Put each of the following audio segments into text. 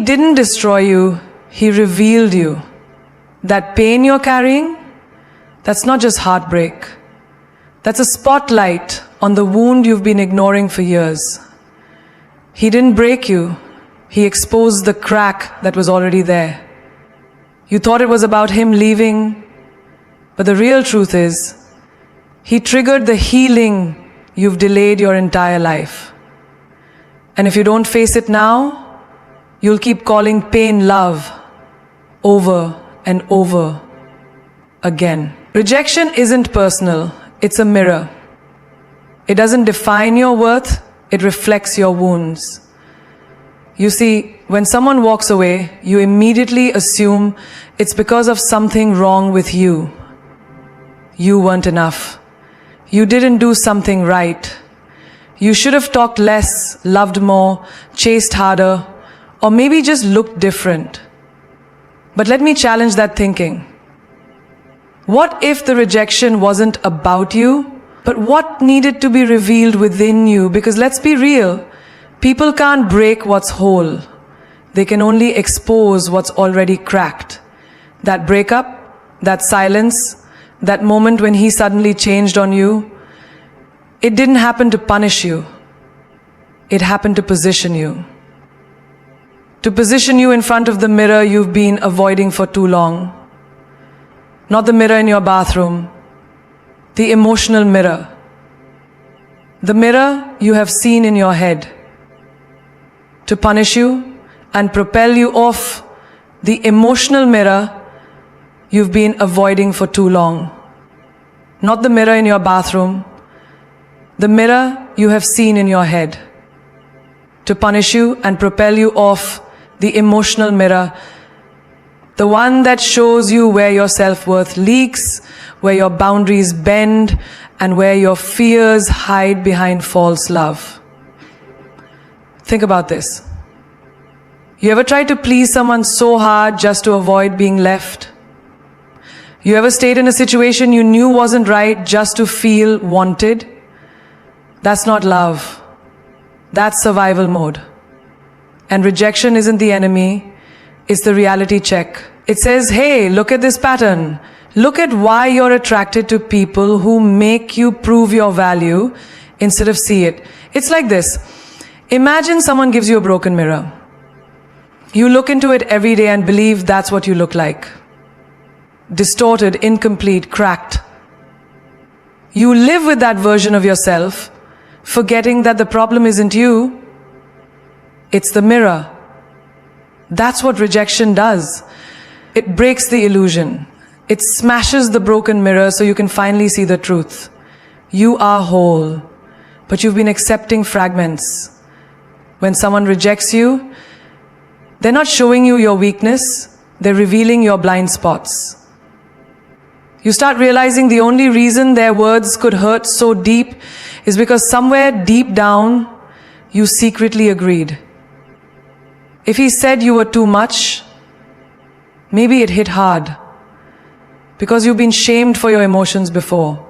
didn't destroy you, He revealed you. That pain you're carrying, that's not just heartbreak. That's a spotlight on the wound you've been ignoring for years. He didn't break you, He exposed the crack that was already there. You thought it was about Him leaving, but the real truth is, He triggered the healing you've delayed your entire life. And if you don't face it now, you'll keep calling pain love over and over again. Rejection isn't personal, it's a mirror. It doesn't define your worth, it reflects your wounds. You see, when someone walks away, you immediately assume it's because of something wrong with you. You weren't enough. You didn't do something right. You should have talked less, loved more, chased harder, or maybe just looked different. But let me challenge that thinking. What if the rejection wasn't about you, but what needed to be revealed within you? Because let's be real, people can't break what's whole. They can only expose what's already cracked. That breakup, that silence, that moment when he suddenly changed on you, it didn't happen to punish you. It happened to position you. To position you in front of the mirror you've been avoiding for too long. Not the mirror in your bathroom, the emotional mirror. The mirror you have seen in your head. To punish you and propel you off the emotional mirror you've been avoiding for too long. Not the mirror in your bathroom, the mirror you have seen in your head. To punish you and propel you off the emotional mirror, the one that shows you where your self-worth leaks, where your boundaries bend, and where your fears hide behind false love. Think about this. You ever tried to please someone so hard just to avoid being left? You ever stayed in a situation you knew wasn't right just to feel wanted? That's not love. That's survival mode. And rejection isn't the enemy, it's the reality check. It says, hey, look at this pattern. Look at why you're attracted to people who make you prove your value instead of see it. It's like this. Imagine someone gives you a broken mirror. You look into it every day and believe that's what you look like. Distorted, incomplete, cracked. You live with that version of yourself, forgetting that the problem isn't you, it's the mirror. That's what rejection does. It breaks the illusion. It smashes the broken mirror so you can finally see the truth. You are whole, but you've been accepting fragments. When someone rejects you, they're not showing you your weakness, they're revealing your blind spots. You start realizing the only reason their words could hurt so deep is because somewhere deep down, you secretly agreed. If he said you were too much, maybe it hit hard, because you've been shamed for your emotions before.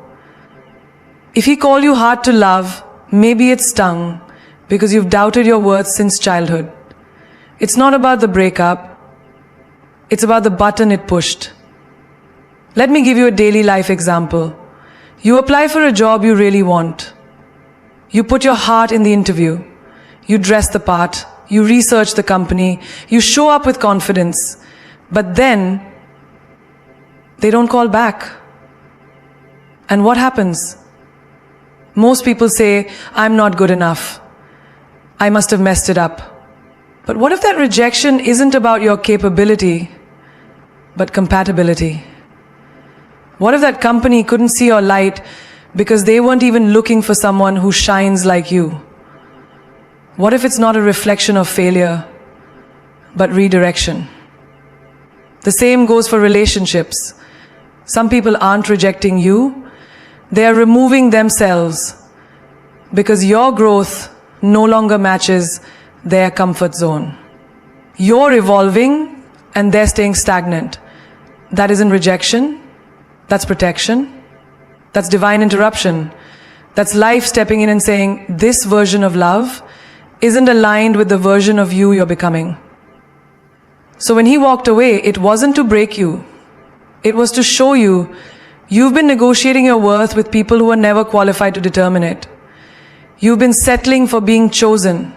If he called you hard to love, maybe it stung, because you've doubted your worth since childhood. It's not about the breakup, it's about the button it pushed. Let me give you a daily life example. You apply for a job you really want. You put your heart in the interview. You dress the part. You research the company. You show up with confidence. But then, they don't call back. And what happens? Most people say, I'm not good enough. I must have messed it up. But what if that rejection isn't about your capability, but compatibility? What if that company couldn't see your light because they weren't even looking for someone who shines like you? What if it's not a reflection of failure, but redirection? The same goes for relationships. Some people aren't rejecting you, they are removing themselves because your growth no longer matches their comfort zone. You're evolving and they're staying stagnant. That isn't rejection. That's protection. That's divine interruption. That's life stepping in and saying, this version of love isn't aligned with the version of you you're becoming. So when he walked away, it wasn't to break you. It was to show you you've been negotiating your worth with people who were never qualified to determine it. You've been settling for being chosen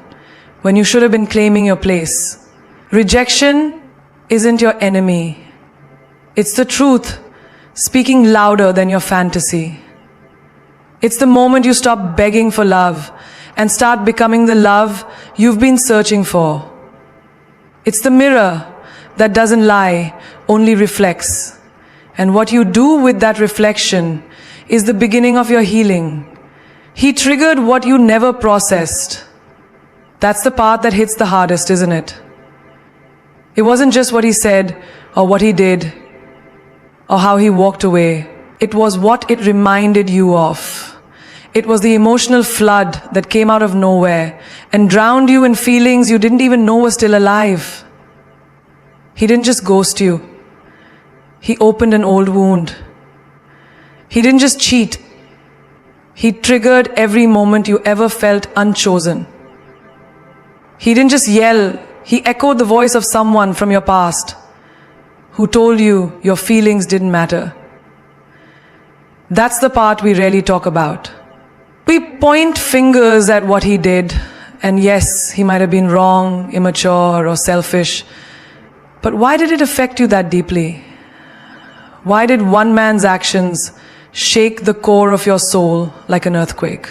when you should have been claiming your place. Rejection isn't your enemy. It's the truth speaking louder than your fantasy. It's the moment you stop begging for love and start becoming the love you've been searching for. It's the mirror that doesn't lie, only reflects. And what you do with that reflection is the beginning of your healing. He triggered what you never processed. That's the part that hits the hardest, isn't it? It wasn't just what he said or what he did or how he walked away. It was what it reminded you of. It was the emotional flood that came out of nowhere and drowned you in feelings you didn't even know were still alive. He didn't just ghost you. He opened an old wound. He didn't just cheat. He triggered every moment you ever felt unchosen. He didn't just yell. He echoed the voice of someone from your past who told you your feelings didn't matter. That's the part we rarely talk about. We point fingers at what he did, and yes, he might have been wrong, immature, or selfish. But why did it affect you that deeply? Why did one man's actions shake the core of your soul like an earthquake?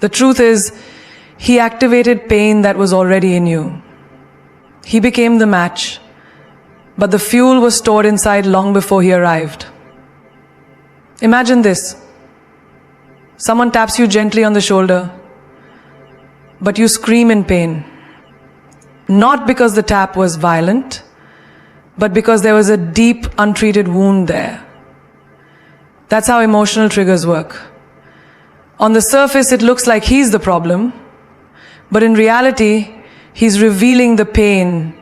The truth is, he activated pain that was already in you. He became the match, but the fuel was stored inside long before he arrived. Imagine this. Someone taps you gently on the shoulder, but you scream in pain. Not because the tap was violent, but because there was a deep, untreated wound there. That's how emotional triggers work. On the surface, it looks like he's the problem, but in reality, he's revealing the pain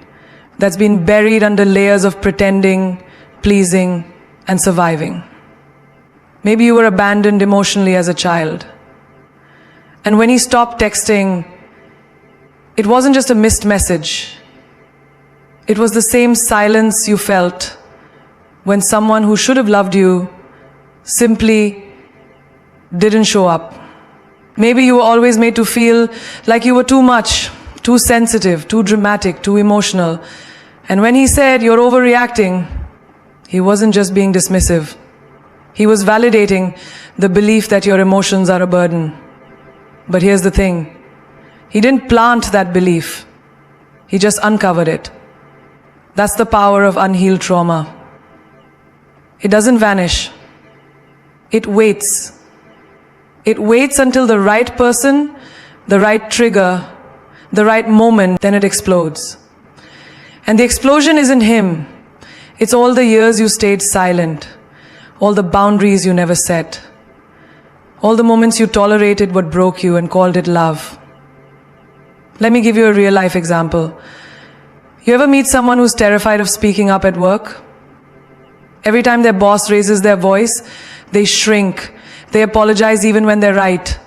that's been buried under layers of pretending, pleasing, and surviving. Maybe you were abandoned emotionally as a child. And when he stopped texting, it wasn't just a missed message. It was the same silence you felt when someone who should have loved you simply didn't show up. Maybe you were always made to feel like you were too much, too sensitive, too dramatic, too emotional. And when he said, "You're overreacting," he wasn't just being dismissive. He was validating the belief that your emotions are a burden. But here's the thing. He didn't plant that belief. He just uncovered it. That's the power of unhealed trauma. It doesn't vanish. It waits. It waits until the right person, the right trigger, the right moment, then it explodes. And the explosion isn't him. It's all the years you stayed silent. All the boundaries you never set. All the moments you tolerated what broke you and called it love. Let me give you a real life example. You ever meet someone who's terrified of speaking up at work? Every time their boss raises their voice, they shrink. They apologize even when they're right.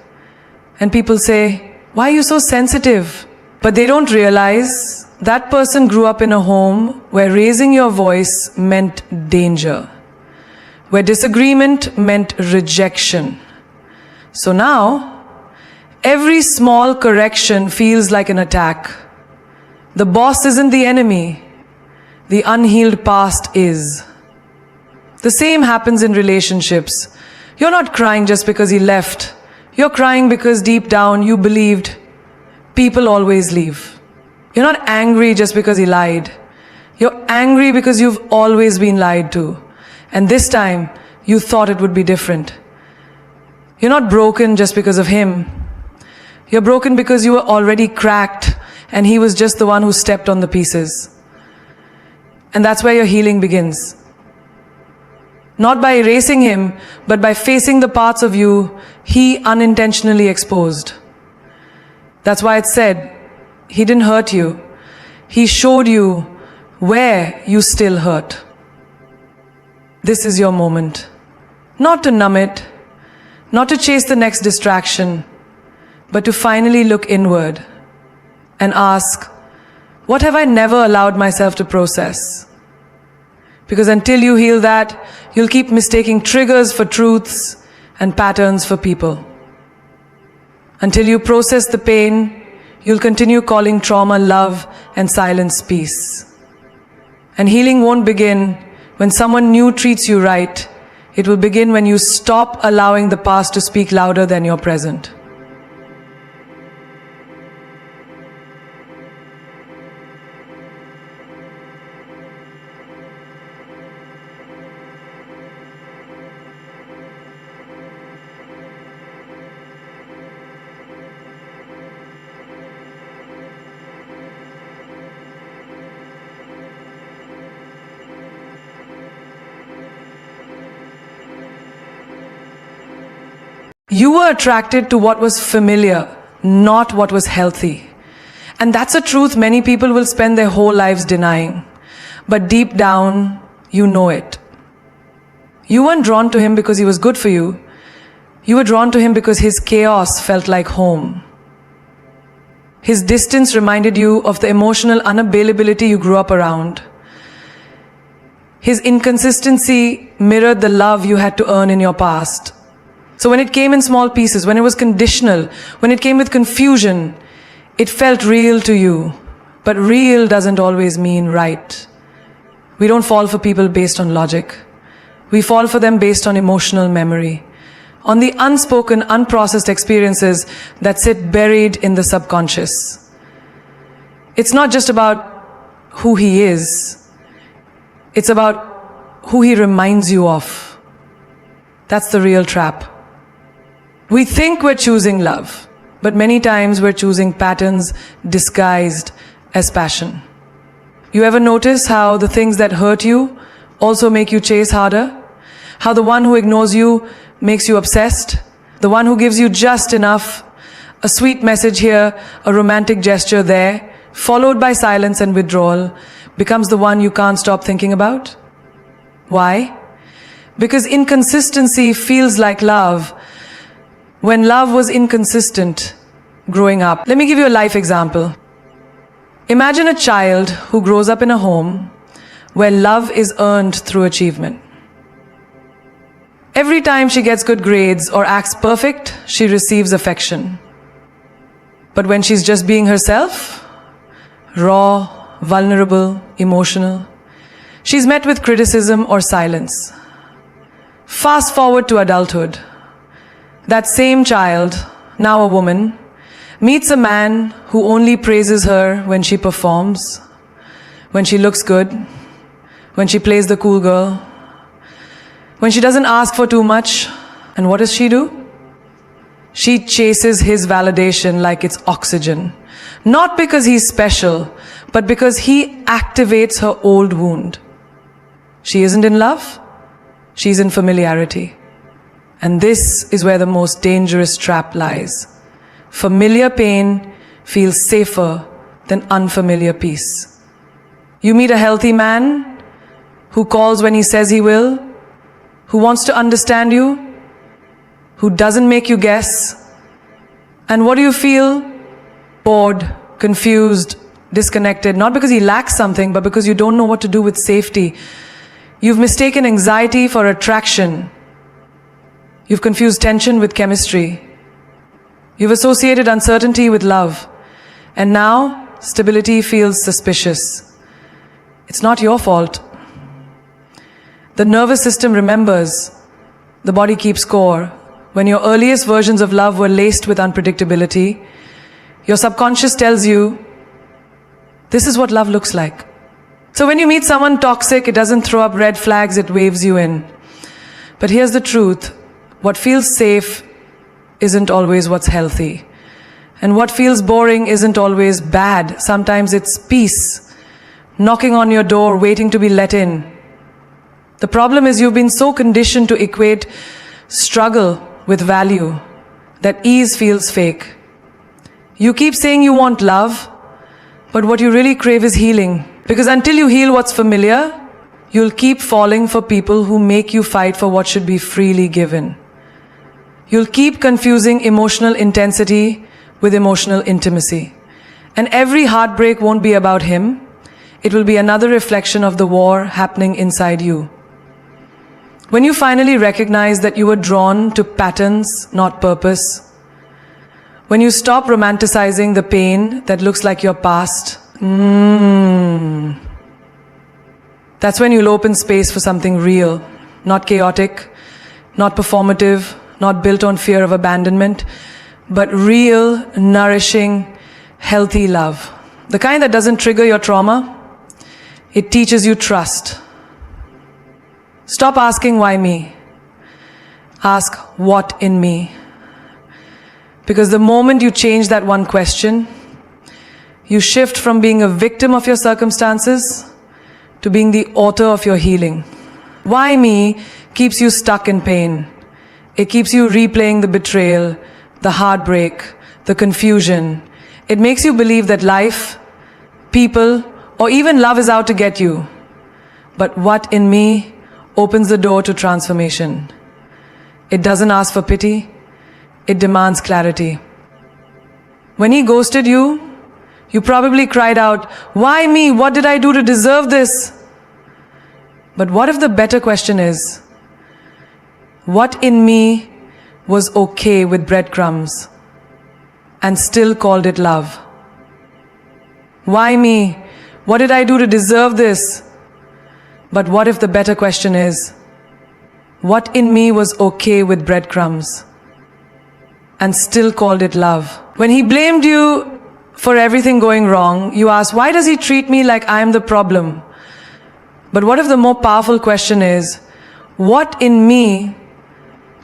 And people say, "Why are you so sensitive?" But they don't realize that person grew up in a home where raising your voice meant danger, where disagreement meant rejection. So now, every small correction feels like an attack. The boss isn't the enemy. The unhealed past is. The same happens in relationships. You're not crying just because he left. You're crying because deep down you believed people always leave. You're not angry just because he lied. You're angry because you've always been lied to. And this time, you thought it would be different. You're not broken just because of him. You're broken because you were already cracked and he was just the one who stepped on the pieces. And that's where your healing begins. Not by erasing him, but by facing the parts of you he unintentionally exposed. That's why it's said, he didn't hurt you. He showed you where you still hurt. This is your moment. Not to numb it, not to chase the next distraction, but to finally look inward and ask, What have I never allowed myself to process? Because until you heal that, you'll keep mistaking triggers for truths and patterns for people. Until you process the pain, you'll continue calling trauma love and silence peace. And healing won't begin when someone new treats you right. It will begin when you stop allowing the past to speak louder than your present. You were attracted to what was familiar, not what was healthy. And that's a truth many people will spend their whole lives denying. But deep down, you know it. You weren't drawn to him because he was good for you. You were drawn to him because his chaos felt like home. His distance reminded you of the emotional unavailability you grew up around. His inconsistency mirrored the love you had to earn in your past. So when it came in small pieces, when it was conditional, when it came with confusion, it felt real to you. But real doesn't always mean right. We don't fall for people based on logic. We fall for them based on emotional memory, on the unspoken, unprocessed experiences that sit buried in the subconscious. It's not just about who he is. It's about who he reminds you of. That's the real trap. We think we're choosing love, but many times we're choosing patterns disguised as passion. You ever notice how the things that hurt you also make you chase harder? How the one who ignores you makes you obsessed? The one who gives you just enough, a sweet message here, a romantic gesture there, followed by silence and withdrawal, becomes the one you can't stop thinking about? Why? Because inconsistency feels like love, when love was inconsistent growing up. Let me give you a life example. Imagine a child who grows up in a home where love is earned through achievement. Every time she gets good grades or acts perfect, she receives affection. But when she's just being herself, raw, vulnerable, emotional, she's met with criticism or silence. Fast forward to adulthood. That same child, now a woman, meets a man who only praises her when she performs, when she looks good, when she plays the cool girl, when she doesn't ask for too much. And what does she do? She chases his validation like it's oxygen. Not because he's special, but because he activates her old wound. She isn't in love, she's in familiarity. And this is where the most dangerous trap lies. Familiar pain feels safer than unfamiliar peace. You meet a healthy man who calls when he says he will, who wants to understand you, who doesn't make you guess. And what do you feel? Bored, confused, disconnected. Not because he lacks something, but because you don't know what to do with safety. You've mistaken anxiety for attraction. You've confused tension with chemistry. You've associated uncertainty with love. And now, stability feels suspicious. It's not your fault. The nervous system remembers. The body keeps score. When your earliest versions of love were laced with unpredictability, your subconscious tells you, this is what love looks like. So when you meet someone toxic, it doesn't throw up red flags, it waves you in. But here's the truth. What feels safe isn't always what's healthy. And what feels boring isn't always bad. Sometimes it's peace, knocking on your door, waiting to be let in. The problem is you've been so conditioned to equate struggle with value that ease feels fake. You keep saying you want love, but what you really crave is healing. Because until you heal what's familiar, you'll keep falling for people who make you fight for what should be freely given. You'll keep confusing emotional intensity with emotional intimacy. And every heartbreak won't be about him. It will be another reflection of the war happening inside you. When you finally recognize that you were drawn to patterns, not purpose, when you stop romanticizing the pain that looks like your past, that's when you'll open space for something real, not chaotic, not performative, not built on fear of abandonment, but real, nourishing, healthy love. The kind that doesn't trigger your trauma. It teaches you trust. Stop asking why me. Ask what in me. Because the moment you change that one question, you shift from being a victim of your circumstances to being the author of your healing. Why me keeps you stuck in pain. It keeps you replaying the betrayal, the heartbreak, the confusion. It makes you believe that life, people, or even love is out to get you. But what in me opens the door to transformation. It doesn't ask for pity. It demands clarity. When he ghosted you, you probably cried out, "Why me? What did I do to deserve this?" But what if the better question is, what in me was okay with breadcrumbs and still called it love? Why me? What did I do to deserve this? But what if the better question is, what in me was okay with breadcrumbs and still called it love? When he blamed you for everything going wrong, you asked, why does he treat me like I am the problem? But what if the more powerful question is, what in me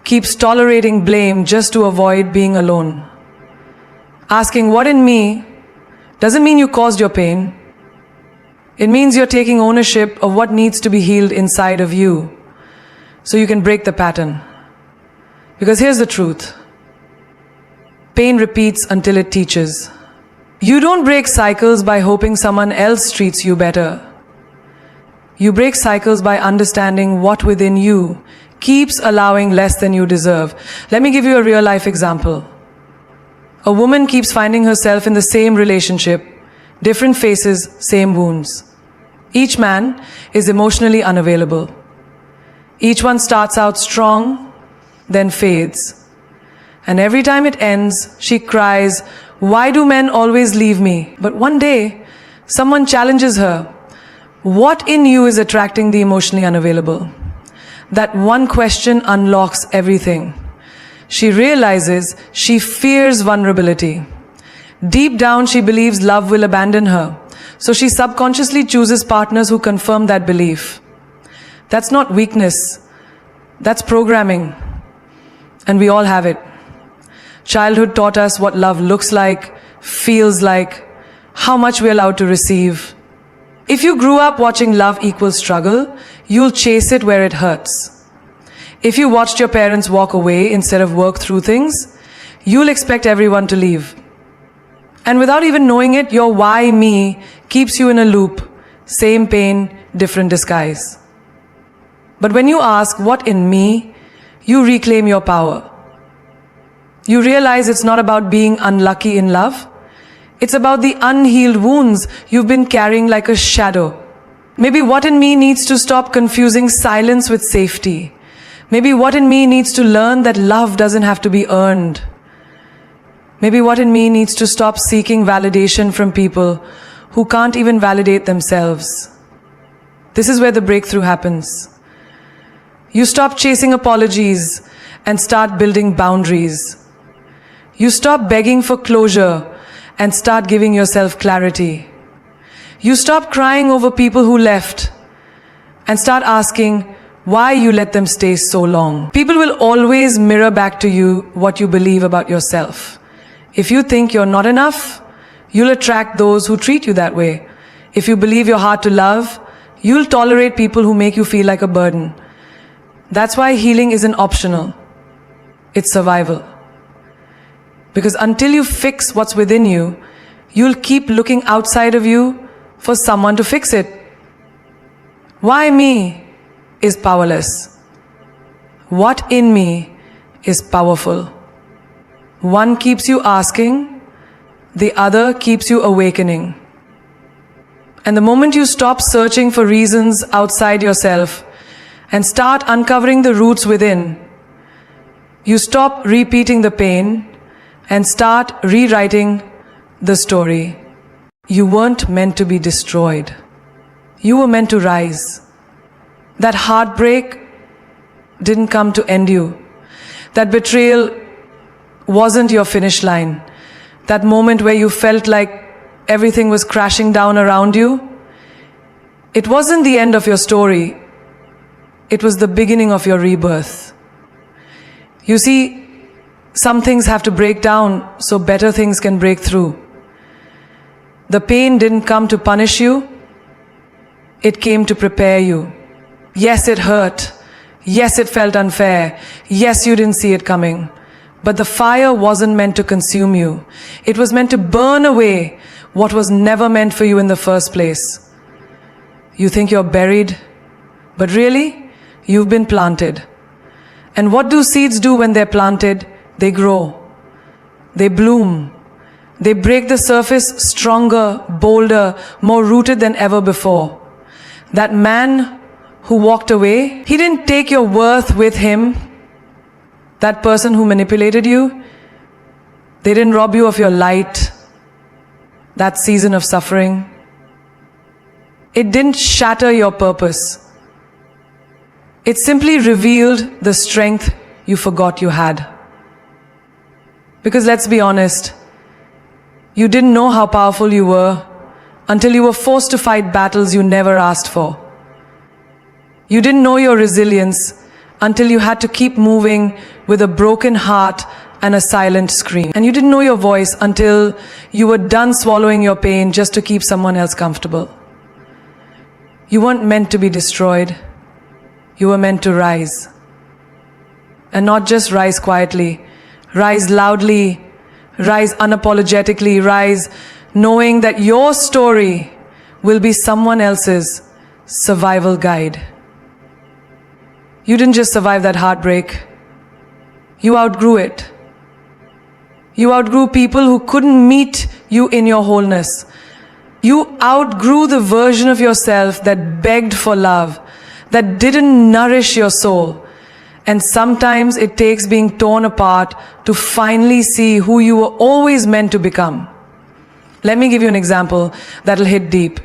keeps tolerating blame just to avoid being alone? Asking what in me doesn't mean you caused your pain. It means you're taking ownership of what needs to be healed inside of you so you can break the pattern. Because here's the truth. Pain repeats until it teaches. You don't break cycles by hoping someone else treats you better. You break cycles by understanding what within you keeps allowing less than you deserve. Let me give you a real life example. A woman keeps finding herself in the same relationship, different faces, same wounds. Each man is emotionally unavailable. Each one starts out strong, then fades. And every time it ends, she cries, "Why do men always leave me?" But one day, someone challenges her. What in you is attracting the emotionally unavailable? That one question unlocks everything. She realizes she fears vulnerability. Deep down, she believes love will abandon her. So she subconsciously chooses partners who confirm that belief. That's not weakness. That's programming. And we all have it. Childhood taught us what love looks like, feels like, how much we're allowed to receive. If you grew up watching love equals struggle, you'll chase it where it hurts. If you watched your parents walk away instead of work through things, you'll expect everyone to leave. And without even knowing it, your why me keeps you in a loop. Same pain, different disguise. But when you ask, what in me, you reclaim your power. You realize it's not about being unlucky in love. It's about the unhealed wounds you've been carrying like a shadow. Maybe what in me needs to stop confusing silence with safety. Maybe what in me needs to learn that love doesn't have to be earned. Maybe what in me needs to stop seeking validation from people who can't even validate themselves. This is where the breakthrough happens. You stop chasing apologies and start building boundaries. You stop begging for closure and start giving yourself clarity. You stop crying over people who left and start asking why you let them stay so long. People will always mirror back to you what you believe about yourself. If you think you're not enough, you'll attract those who treat you that way. If you believe you're hard to love, you'll tolerate people who make you feel like a burden. That's why healing isn't optional. It's survival. Because until you fix what's within you, you'll keep looking outside of you for someone to fix it. Why me is powerless. What in me is powerful. One keeps you asking, the other keeps you awakening. And the moment you stop searching for reasons outside yourself and start uncovering the roots within, you stop repeating the pain and start rewriting the story. You weren't meant to be destroyed. You were meant to rise. That heartbreak didn't come to end you. That betrayal wasn't your finish line. That moment where you felt like everything was crashing down around you, it wasn't the end of your story. It was the beginning of your rebirth. You see, some things have to break down so better things can break through. The pain didn't come to punish you. It came to prepare you. Yes, it hurt. Yes, it felt unfair. Yes, you didn't see it coming. But the fire wasn't meant to consume you. It was meant to burn away what was never meant for you in the first place. You think you're buried, but really, you've been planted. And what do seeds do when they're planted? They grow. They bloom. They break the surface stronger, bolder, more rooted than ever before. That man who walked away, he didn't take your worth with him. That person who manipulated you, they didn't rob you of your light, that season of suffering. It didn't shatter your purpose. It simply revealed the strength you forgot you had. Because let's be honest, you didn't know how powerful you were until you were forced to fight battles you never asked for. You didn't know your resilience until you had to keep moving with a broken heart and a silent scream. And you didn't know your voice until you were done swallowing your pain just to keep someone else comfortable. You weren't meant to be destroyed. You were meant to rise. And not just rise quietly, rise loudly, rise unapologetically, rise knowing that your story will be someone else's survival guide. You didn't just survive that heartbreak. You outgrew it. You outgrew people who couldn't meet you in your wholeness. You outgrew the version of yourself that begged for love, that didn't nourish your soul. And sometimes it takes being torn apart to finally see who you were always meant to become. Let me give you an example that'll hit deep.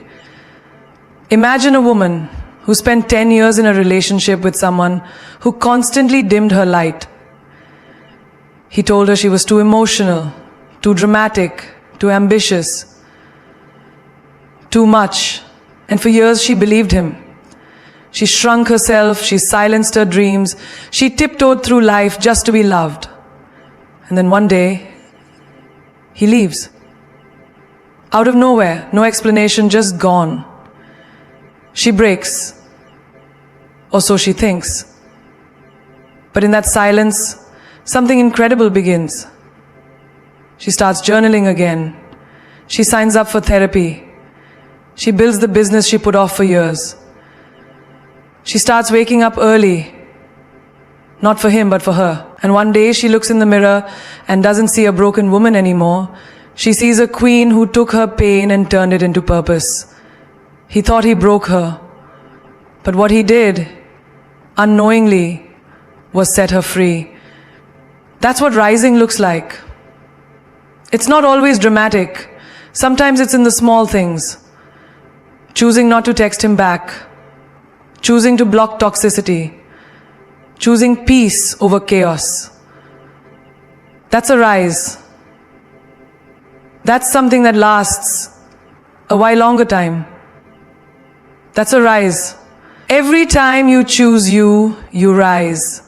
Imagine a woman who spent 10 years in a relationship with someone who constantly dimmed her light. He told her she was too emotional, too dramatic, too ambitious, too much. And for years she believed him. She shrunk herself, she silenced her dreams, she tiptoed through life just to be loved. And then one day, he leaves. Out of nowhere, no explanation, just gone. She breaks, or so she thinks. But in that silence, something incredible begins. She starts journaling again. She signs up for therapy. She builds the business she put off for years. She starts waking up early, not for him, but for her. And one day she looks in the mirror and doesn't see a broken woman anymore. She sees a queen who took her pain and turned it into purpose. He thought he broke her, but what he did, unknowingly, was set her free. That's what rising looks like. It's not always dramatic. Sometimes it's in the small things. Choosing not to text him back. Choosing to block toxicity. Choosing peace over chaos. That's a rise. That's something that lasts a while longer time. That's a rise. Every time you choose you, you rise.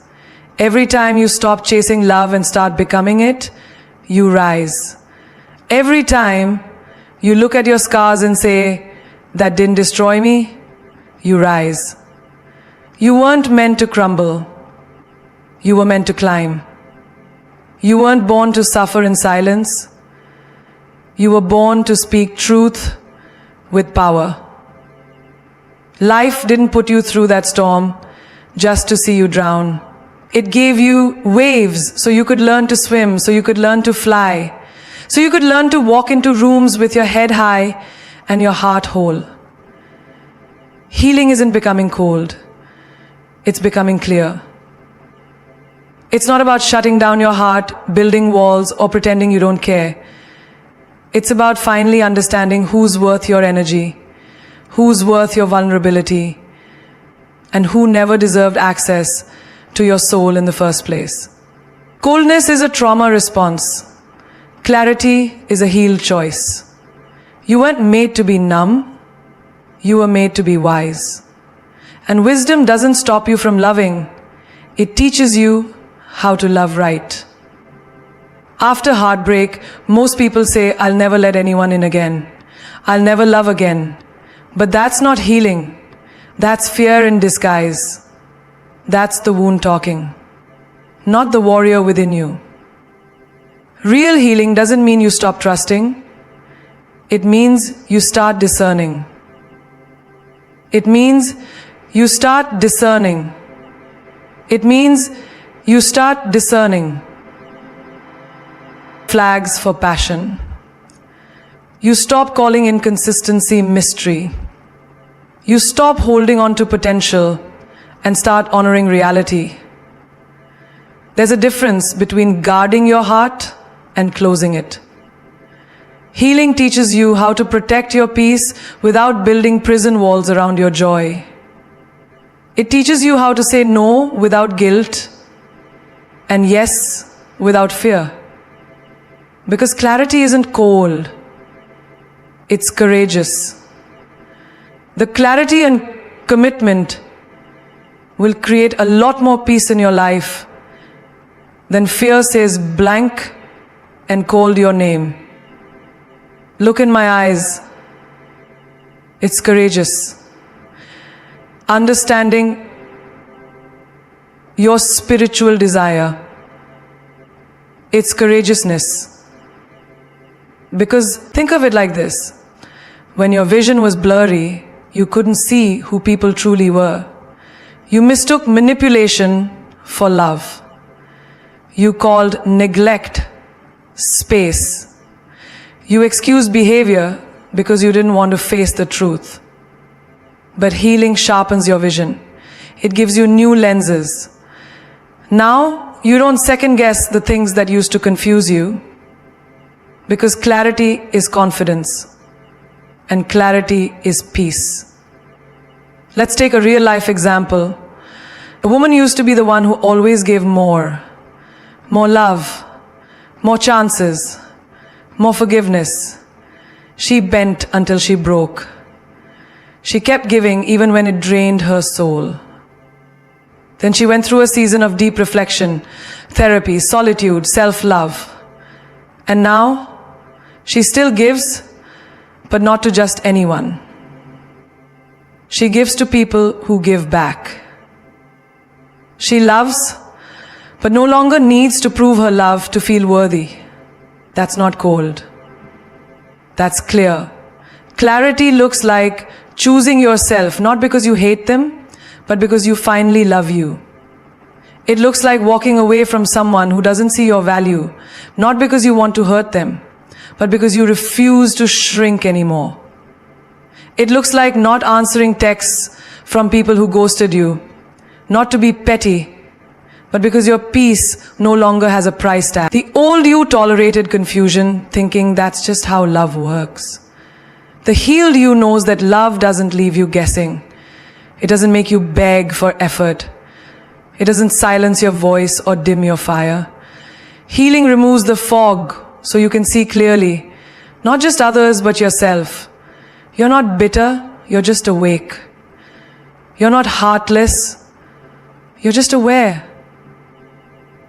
Every time you stop chasing love and start becoming it, you rise. Every time you look at your scars and say, that didn't destroy me, you rise. You weren't meant to crumble. You were meant to climb. You weren't born to suffer in silence. You were born to speak truth with power. Life didn't put you through that storm just to see you drown. It gave you waves so you could learn to swim, so you could learn to fly, So you could learn to walk into rooms with your head high and your heart whole. Healing isn't becoming cold. It's becoming clear. It's not about shutting down your heart, building walls, or pretending you don't care. It's about finally understanding who's worth your energy, who's worth your vulnerability, and who never deserved access to your soul in the first place. Coldness is a trauma response. Clarity is a healed choice. You weren't made to be numb. You were made to be wise. And wisdom doesn't stop you from loving. It teaches you how to love right. After heartbreak, most people say, I'll never let anyone in again. I'll never love again. But that's not healing. That's fear in disguise. That's the wound talking, not the warrior within you. Real healing doesn't mean you stop trusting. It means you start discerning. It means you start discerning. It means you start discerning flags for passion. You stop calling inconsistency mystery. You stop holding on to potential and start honoring reality. There's a difference between guarding your heart and closing it. Healing teaches you how to protect your peace without building prison walls around your joy. It teaches you how to say no without guilt and yes without fear. Because clarity isn't cold, it's courageous. The clarity and commitment will create a lot more peace in your life than fear says blank and called your name. Look in my eyes. It's courageous. Understanding your spiritual desire. It's courageousness. Because think of it like this. When your vision was blurry, you couldn't see who people truly were. You mistook manipulation for love. You called neglect space. You excused behavior because you didn't want to face the truth. But healing sharpens your vision. It gives you new lenses. Now, you don't second guess the things that used to confuse you, because clarity is confidence and clarity is peace. Let's take a real life example. A woman used to be the one who always gave more love, more chances, more forgiveness. She bent until she broke. She kept giving even when it drained her soul. Then she went through a season of deep reflection, therapy, solitude, self-love. And now, she still gives, but not to just anyone. She gives to people who give back. She loves, but no longer needs to prove her love to feel worthy. That's not cold. That's clear. Clarity looks like choosing yourself, not because you hate them, but because you finally love you. It looks like walking away from someone who doesn't see your value, not because you want to hurt them, but because you refuse to shrink anymore. It looks like not answering texts from people who ghosted you, not to be petty, but because your peace no longer has a price tag. The old you tolerated confusion, thinking that's just how love works. The healed you knows that love doesn't leave you guessing. It doesn't make you beg for effort. It doesn't silence your voice or dim your fire. Healing removes the fog so you can see clearly, not just others but yourself. You're not bitter, you're just awake. You're not heartless, you're just aware.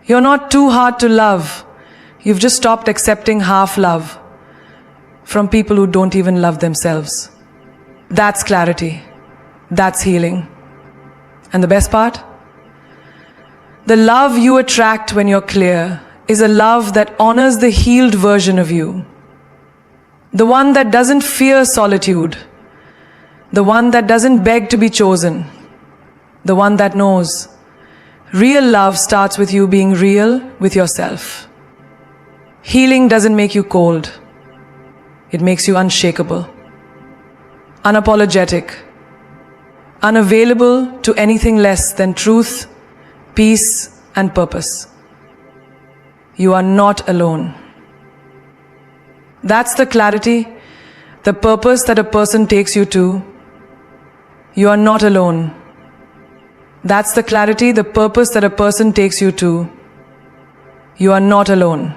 You're not too hard to love. You've just stopped accepting half love from people who don't even love themselves. That's clarity. That's healing. And the best part? The love you attract when you're clear is a love that honors the healed version of you. The one that doesn't fear solitude. The one that doesn't beg to be chosen. The one that knows real love starts with you being real with yourself. Healing doesn't make you cold. It makes you unshakable, unapologetic, unavailable to anything less than truth, peace, and purpose. You are not alone. That's the clarity, the purpose that a person takes you to. You are not alone. That's the clarity, the purpose that a person takes you to. You are not alone.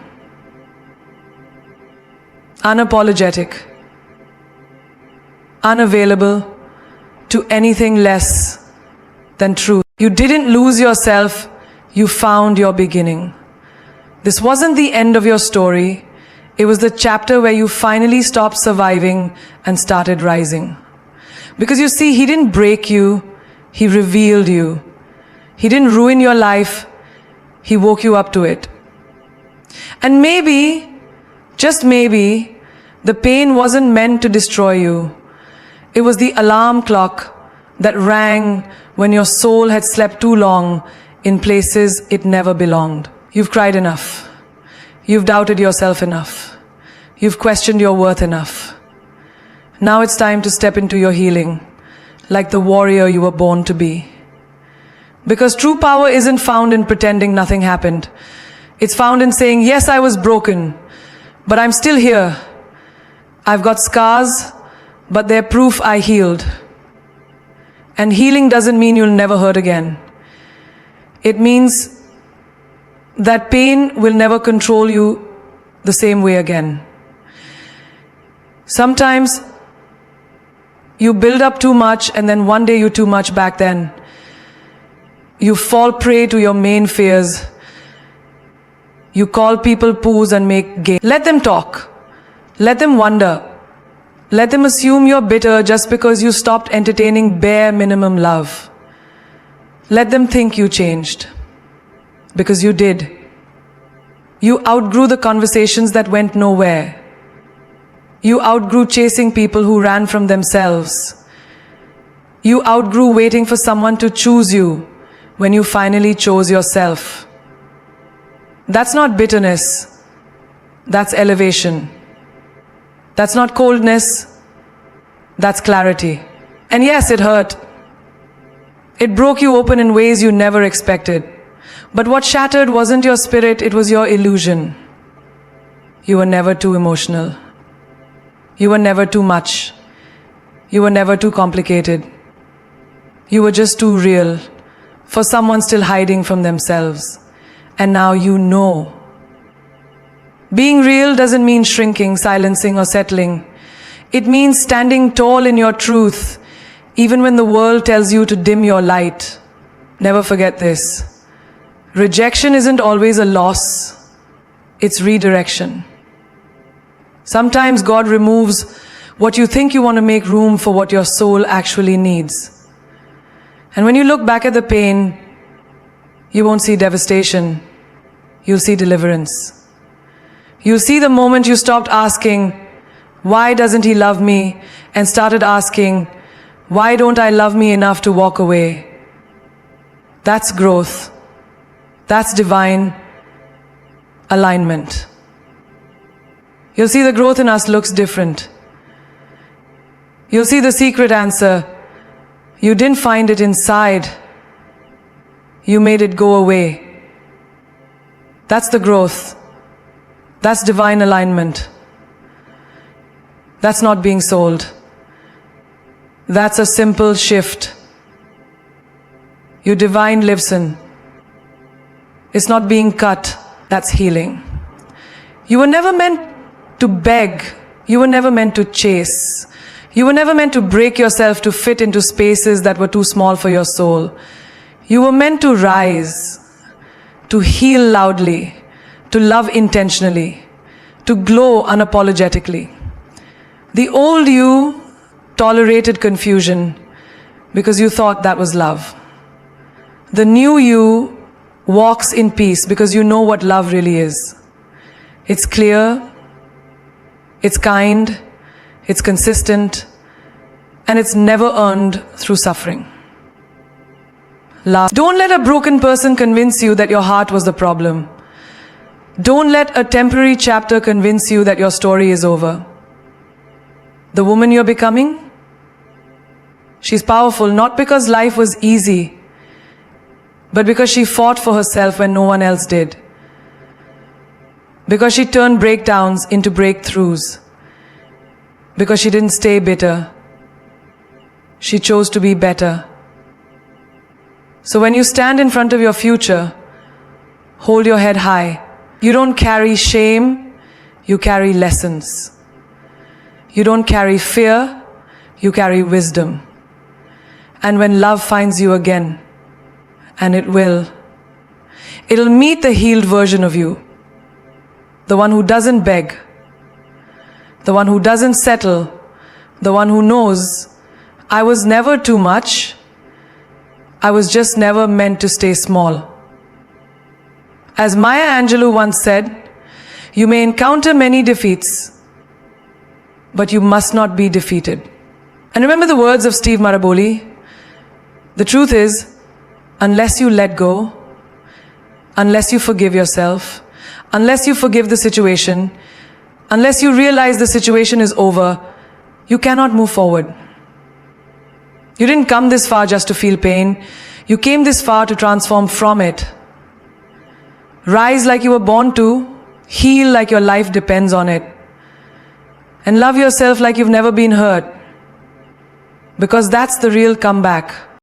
Unapologetic, unavailable to anything less than truth. You didn't lose yourself, you found your beginning. This wasn't the end of your story. It was the chapter where you finally stopped surviving and started rising. Because you see, he didn't break you, he revealed you. He didn't ruin your life, he woke you up to it. And maybe, just maybe, the pain wasn't meant to destroy you. It was the alarm clock that rang when your soul had slept too long in places it never belonged. You've cried enough. You've doubted yourself enough. You've questioned your worth enough. Now it's time to step into your healing, like the warrior you were born to be. Because true power isn't found in pretending nothing happened. It's found in saying, yes, I was broken, but I'm still here. I've got scars, but they're proof I healed. And healing doesn't mean you'll never hurt again. It means that pain will never control you the same way again. Sometimes you build up too much and then one day you're too much back then. You fall prey to your main fears. You call people poos and make game. Let them talk. Let them wonder. Let them assume you're bitter just because you stopped entertaining bare minimum love. Let them think you changed. Because you did. You outgrew the conversations that went nowhere. You outgrew chasing people who ran from themselves. You outgrew waiting for someone to choose you when you finally chose yourself. That's not bitterness. That's elevation. That's not coldness. That's clarity. And yes, it hurt. It broke you open in ways you never expected. But what shattered wasn't your spirit, it was your illusion. You were never too emotional. You were never too much. You were never too complicated. You were just too real for someone still hiding from themselves. And now you know. Being real doesn't mean shrinking, silencing, or settling. It means standing tall in your truth, even when the world tells you to dim your light. Never forget this. Rejection isn't always a loss. It's redirection. Sometimes God removes what you think you want to make room for what your soul actually needs. And when you look back at the pain, you won't see devastation. You'll see deliverance. You'll see the moment you stopped asking, why doesn't he love me? And started asking, why don't I love me enough to walk away? That's growth. That's divine alignment. You'll see the growth in us looks different. You'll see the secret answer. You didn't find it inside. You made it go away. That's the growth. That's divine alignment. That's not being sold. That's a simple shift. You divine lives in. It's not being cut. That's healing. You were never meant to beg. You were never meant to chase. You were never meant to break yourself to fit into spaces that were too small for your soul. You were meant to rise, to heal loudly, to love intentionally, to glow unapologetically. The old you tolerated confusion because you thought that was love. The new you walks in peace because you know what love really is. It's clear, it's kind, it's consistent, and it's never earned through suffering. Don't let a broken person convince you that your heart was the problem. Don't let a temporary chapter convince you that your story is over. The woman you're becoming, she's powerful not because life was easy, but because she fought for herself when no one else did. Because she turned breakdowns into breakthroughs. Because she didn't stay bitter. She chose to be better. So when you stand in front of your future, hold your head high. You don't carry shame, you carry lessons. You don't carry fear, you carry wisdom. And when love finds you again, and it will, it'll meet the healed version of you. The one who doesn't beg, the one who doesn't settle, the one who knows, I was never too much, I was just never meant to stay small. As Maya Angelou once said, you may encounter many defeats, but you must not be defeated. And remember the words of Steve Maraboli, the truth is, unless you let go, unless you forgive yourself, unless you forgive the situation, unless you realize the situation is over, you cannot move forward. You didn't come this far just to feel pain. You came this far to transform from it. Rise like you were born to, heal like your life depends on it, and love yourself like you've never been hurt. Because that's the real comeback.